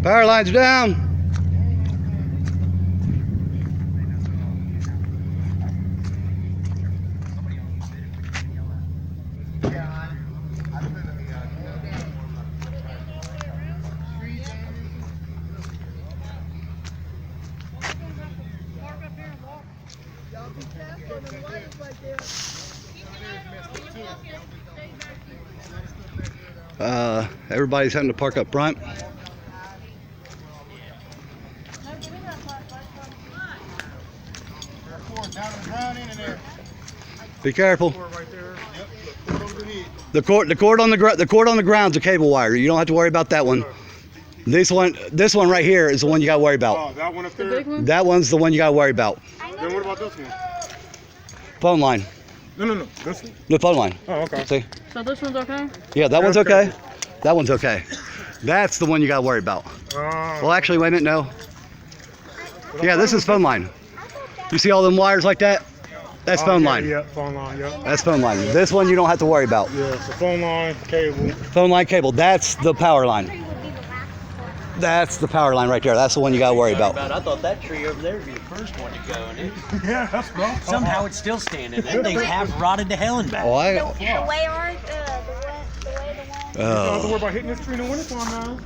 Power lines are down. Everybody's having to park up front. Be careful. The cord on the ground's a cable wire. You don't have to worry about that one. This one right here is the one you got to worry about. Oh, that one up there? The big one? That one's the one you got to worry about. Then what about this one? Phone line. No, this one. The phone line. Oh, okay. See? So this one's okay? Yeah, that one's okay. That one's okay. That's the one you got to worry about. Well, actually, wait a minute, no. Yeah, this is phone line. You see all them wires like that? That's phone line. Yeah, phone line, yeah. That's phone line. This one you don't have to worry about. Yeah, so phone line, cable. Phone line, cable. That's the power line. That's the power line right there. That's the one you got to worry about. I thought that tree over there would be the first one to go, and Yeah, that's right. somehow it's still standing. That thing's half rotted to hell and back. Oh, The way orange, the way the one. You don't have to worry about hitting this tree in the wintertime now.